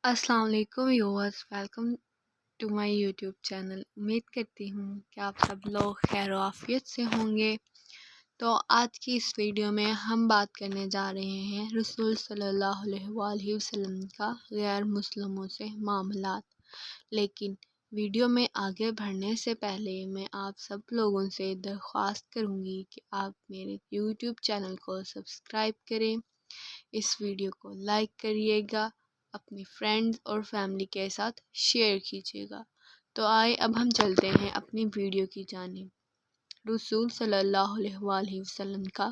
अस्सलाम वालेकुम viewers, welcome to my YouTube channel. उम्मीद करती हूँ कि आप सब लोग खैर आफियत से होंगे। तो आज की इस वीडियो में हम बात करने जा रहे हैं रसूल सल्लल्लाहु अलैहि वसल्लम का गैर मुस्लिमों से मामलात। लेकिन वीडियो में आगे बढ़ने से पहले मैं आप सब लोगों से दरख्वास्त करूँगी कि आप मेरे यूट्यूब चैनल को सब्सक्राइब करें, इस वीडियो को लाइक करिएगा, अपनी फ्रेंड्स और फैमिली के साथ शेयर कीजिएगा। तो आए अब हम चलते हैं अपनी वीडियो की जानिब। रसूल सल्लल्लाहु अलैहि वसल्लम का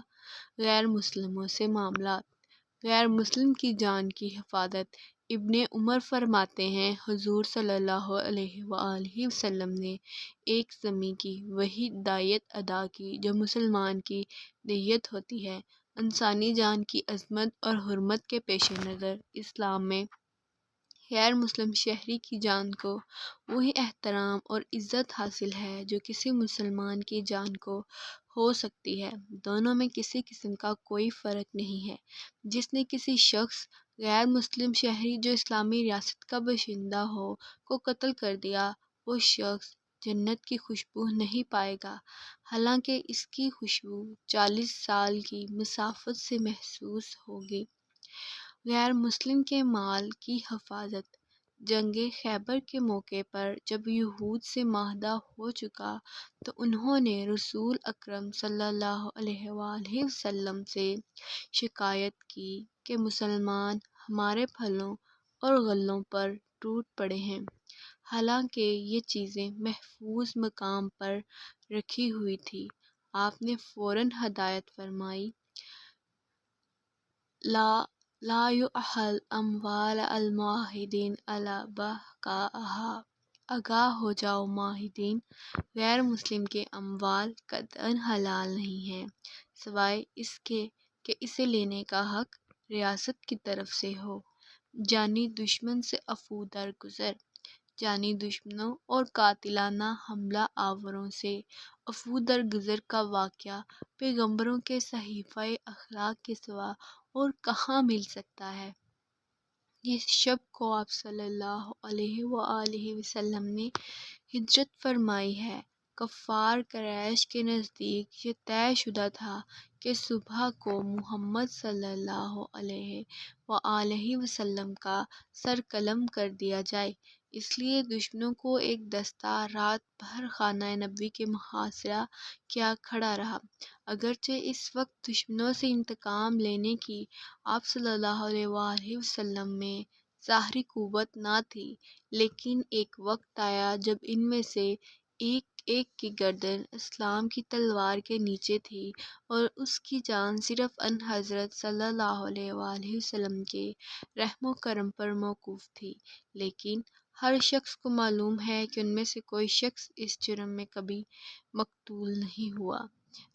गैर मुस्लिमों से मामला। गैर मुस्लिम की जान की हिफाजत। इब्ने उमर फरमाते हैं, हुजूर सल्लल्लाहु अलैहि वसल्लम ने एक ज़मी की वही दायत अदा की जो मुसलमान की दियत होती है। इंसानी जान की अज़मत और हुर्मत के पेश नज़र इस्लाम में गैर मुस्लिम शहरी की जान को वही एहतराम और इज़्ज़त हासिल है जो किसी मुसलमान की जान को हो सकती है। दोनों में किसी किस्म का कोई फ़र्क नहीं है। जिसने किसी शख्स गैर मुस्लिम शहरी जो इस्लामी रियासत का बाशिंदा हो को कत्ल कर दिया, वो शख्स जन्नत की खुशबू नहीं पाएगा, हालांकि इसकी खुशबू 40 साल की मुसाफत से महसूस होगी। गैर मुस्लिम के माल की हिफाजत। जंगे खैबर के मौके पर जब यहूद से माहदा हो चुका तो उन्होंने रसूल अकरम सल्लल्लाहु अलैहि वसल्लम से शिकायत की कि मुसलमान हमारे फलों और गल्लों पर टूट पड़े हैं, हालांकि ये चीज़ें महफूज मकाम पर रखी हुई थी। आपने फ़ौरन हदायत फरमाई, ला ला युअहल अमवाल अल मुआहिदीन अला बहकाहा। आगाह हो जाओ मुआहिदीन, गैर मुस्लिम के अमवाल कतई हलाल नहीं है, सिवाय इसके कि इसे लेने का हक रियासत की तरफ से हो। जानी दुश्मन से अफू दरगुजर। जानी दुश्मनों और कातिलाना हमला आवरों से अफू दरगुजर का वाक़या पैगंबरों के सहीफ़ा अखलाक के सिवा और कहाँ मिल सकता है। जिस शब को आप सल्लल्लाहु अलैहि वसल्लम ने हिजरत फरमाई है, कफ़ार कुरैश के नज़दीक ये तयशुदा था कि सुबह को मुहम्मद सल्लल्लाहु अलैहि वसल्लम का सर कलम कर दिया जाए। इसलिए दुश्मनों को एक दस्ता रात भर खाना नबी के मुहासरा किया खड़ा रहा। अगरचे इस वक्त दुश्मनों से इंतकाम लेने की आप सल्लल्लाहु अलैहि वसल्लम में ज़ाहरी कुव्वत ना थी, लेकिन एक वक्त आया जब इनमें से एक एक की गर्दन इस्लाम की तलवार के नीचे थी और उसकी जान सिर्फ अन हज़रत सल्लल्लाहु अलैहि वसल्लम के रहमो करम पर मौकूफ़ थी। लेकिन हर शख्स को मालूम है कि उनमें से कोई शख्स इस जुर्म में कभी मकतूल नहीं हुआ।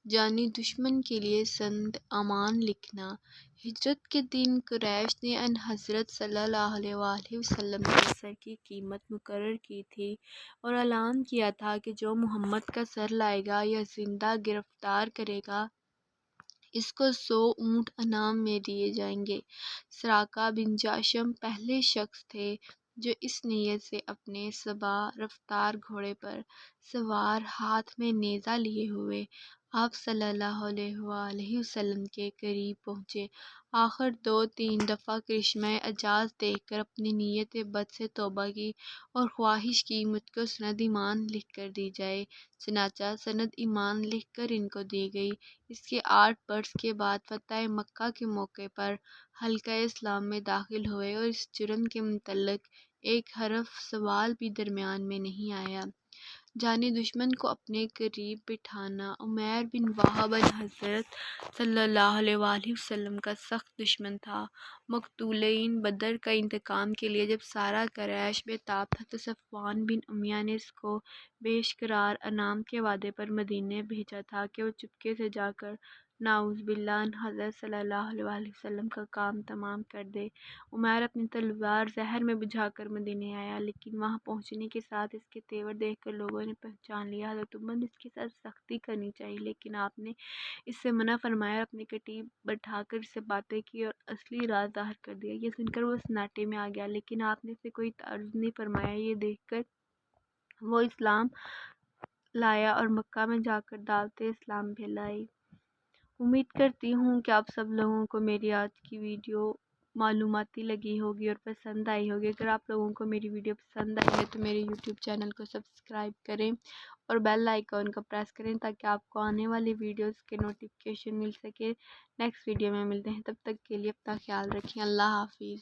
जानी दुश्मन के लिए संद अमान लिखना। हिजरत के दिन कुरैश ने अन हज़रत सल्लल्लाहु अलैहि वसल्लम के सर की कीमत मुकर्रर की थी और ऐलान किया था कि जो मुहम्मद का सर लाएगा या जिंदा गिरफ्तार करेगा, इसको 100 ऊँट इनाम में दिए जाएंगे। सराका बिन जाशम पहले शख्स थे जो इस नीयत से अपने सबा रफ्तार घोड़े पर सवार हाथ में नेज़ा लिए हुए आप सल्लल्लाहु अलैहि वसल्लम के करीब पहुँचे। आखिर 2-3 दफ़ा करिश्मा एजाज़ देखकर अपनी नीयत बद से तौबा की और ख्वाहिश की मुझको सनद ईमान लिख कर दी जाए। चनाचा सनद ईमान लिख कर इनको दी गई। इसके 8 बरस के बाद फ़तह मक्का के मौके पर हल्का इस्लाम में दाखिल हुए और इस जुर्म के मुतल्लिक़ एक हरफ सवाल भी दरमियान में नहीं आया। जानी दुश्मन को अपने करीब बिठाना। उमैर बिन वहाब हज़रत सल्लल्लाहु अलैहि वसल्लम का सख्त दुश्मन था। मकतूलीन बदर का इंतकाम के लिए जब सारा कुरैश बेताब था तो सफ़वान बिन उमैया ने इसको बेशकरार अनाम के वादे पर मदीने भेजा था कि वो चुपके से जाकर نعوذ باللہ حضرت صلی اللہ علیہ وآلہ وسلم کا کام تمام کر دے۔ عمیر اپنی تلوار زہر میں بجھا کر مدینے آیا، لیکن وہاں پہنچنے کے ساتھ اس کے تیور دیکھ کر لوگوں نے پہچان لیا۔ حضرت عمر نے اس کے ساتھ سختی کرنی چاہیے، لیکن آپ نے اس سے منع فرمایا اور اپنی کٹی بٹھا کر اس سے باتیں کی اور اصلی راز ظاہر کر دیا۔ یہ سن کر وہ سناٹے میں آ گیا، لیکن آپ نے اسے کوئی تعارض نہیں فرمایا۔ یہ دیکھ کر وہ اسلام لایا اور مکہ میں جا کر دعوت اسلام پھیلائی۔ امید کرتی ہوں کہ آپ سب لوگوں کو میری آج کی ویڈیو معلوماتی لگی ہوگی اور پسند آئی ہوگی۔ اگر آپ لوگوں کو میری ویڈیو پسند آئی ہے تو میرے یوٹیوب چینل کو سبسکرائب کریں اور بیل آئیکن کو پریس کریں تاکہ آپ کو آنے والی ویڈیوز کے نوٹیفیکیشن مل سکے۔ نیکسٹ ویڈیو میں ملتے ہیں، تب تک کے لیے اپنا خیال رکھیں۔ اللہ حافظ۔